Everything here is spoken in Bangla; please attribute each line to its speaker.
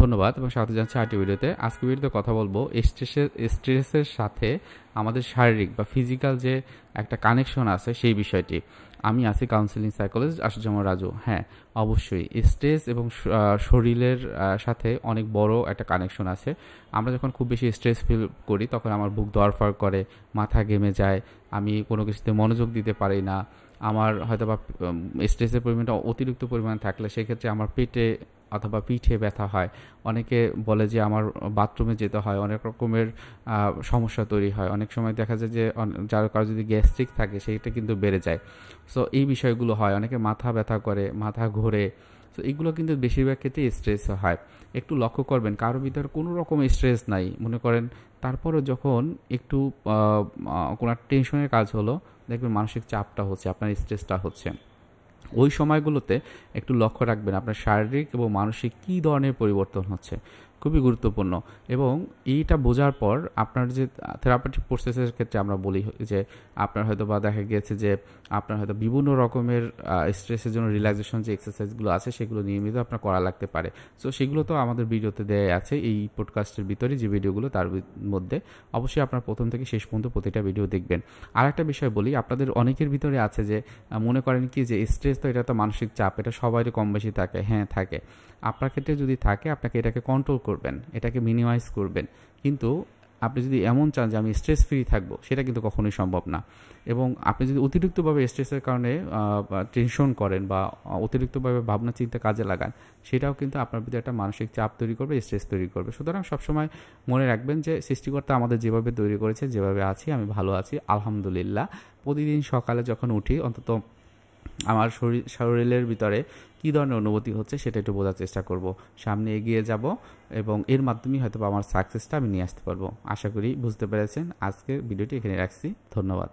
Speaker 1: ধন্যবাদ এবং স্বাগত জানাচ্ছি আরেকটি ভিডিওতে। আজকে ভিডিওতে কথা বলবো স্ট্রেসের সাথে আমাদের শারীরিক বা ফিজিক্যাল যে একটা কানেকশন আছে সেই বিষয়টি। আমি আছি কাউন্সিলিং সাইকোলজিস্ট আশুজ্জামান রাজু। হ্যাঁ, অবশ্যই স্ট্রেস এবং শরীরের সাথে অনেক বড় একটা কানেকশন আছে। আমরা যখন খুব বেশি স্ট্রেস ফিল করি তখন আমার বুক ধড়ফড় করে, মাথা ঘেমে যায়, আমি কোনো কিছুতে মনোযোগ দিতে পারি না। আমার হয়তো বা স্ট্রেসের পরিমাণটা অতিরিক্ত পরিমাণে থাকলে সেক্ষেত্রে আমার পেটে অথবা পিঠে ব্যথা হয়। অনেকে বলে যে আমার বাথরুমে যেতে হয়, অনেক রকমের সমস্যা তৈরি হয়। অনেক সময় দেখা যায় যে যার কারো যদি গ্যাস্ট্রিক থাকে সেইটা কিন্তু বেড়ে যায়। সো এই বিষয়গুলো হয়। অনেকে মাথা ব্যথা করে, মাথা ঘোরে। সো এগুলো কিন্তু বেশিরভাগ ক্ষেত্রেই স্ট্রেস হয়। একটু লক্ষ্য করবেন কারো ভিতরে কোনো রকম স্ট্রেস নাই মনে করেন, তারপরও যখন একটু কোনো টেনশনের কাজ হলো, দেখবেন মানসিক চাপটা হচ্ছে, আপনার স্ট্রেসটা হচ্ছে। ওই সময়গুলোতে একটু লক্ষ্য রাখবেন আপনার শারীরিক এবং মানসিক কী ধরনের পরিবর্তন হচ্ছে, খুবই গুরুত্বপূর্ণ। এবং এইটা বোঝার পর আপনার যে থেরাপিউটিক প্রসেসের ক্ষেত্রে আমরা বলি যে আপনার হয়তো বা দেখা গিয়েছে যে আপনার হয়তো বিভিন্ন রকমের স্ট্রেসের জন্য রিল্যাক্সেশন যে এক্সারসাইজগুলো আছে সেগুলো নিয়মিত আপনার করা লাগতে পারে। সো সেগুলো তো আমাদের ভিডিওতে দেয়া আছে, এই পডকাস্টের ভিতরে যে ভিডিওগুলো তার মধ্যে অবশ্যই আপনার প্রথম থেকে শেষ পর্যন্ত প্রতিটা ভিডিও দেখবেন। আর একটা বিষয় বলি, আপনাদের অনেকের ভিতরে আছে যে মনে করেন কি যে স্ট্রেস তো এটা তো মানসিক চাপ, এটা সবারই কম বেশি থাকে। হ্যাঁ থাকে, আপনার ক্ষেত্রে যদি থাকে আপনাকে এটাকে কন্ট্রোল করবেন, এটাকে মিনিমাইজ করবেন। কিন্তু আপনি যদি এমন চান যে আমি স্ট্রেস ফ্রি থাকবো, সেটা কিন্তু কখনোই সম্ভব না। এবং আপনি যদি অতিরিক্তভাবে স্ট্রেসের কারণে টেনশন করেন বা অতিরিক্তভাবে ভাবনা চিন্তা কাজে লাগান, সেটাও কিন্তু আপনার ভিতরে একটা মানসিক চাপ তৈরি করবে, স্ট্রেস তৈরি করবে। সুতরাং সবসময় মনে রাখবেন যে সৃষ্টিকর্তা আমাদের যেভাবে তৈরি করেছে, যেভাবে আছি আমি ভালো আছি আলহামদুলিল্লাহ। প্রতিদিন সকালে যখন উঠি অন্তত আমার শরীরের ভিতরে কী ধরনের অনুভূতি হচ্ছে সেটা একটু বোঝার চেষ্টা করব, সামনে এগিয়ে যাব এবং এর মাধ্যমেই হয়তো আমার সাকসেসটা আমি নিয়ে আসতে পারবো। আশা করি বুঝতে পেরেছেন। আজকের ভিডিওটি এখানে রাখছি। ধন্যবাদ।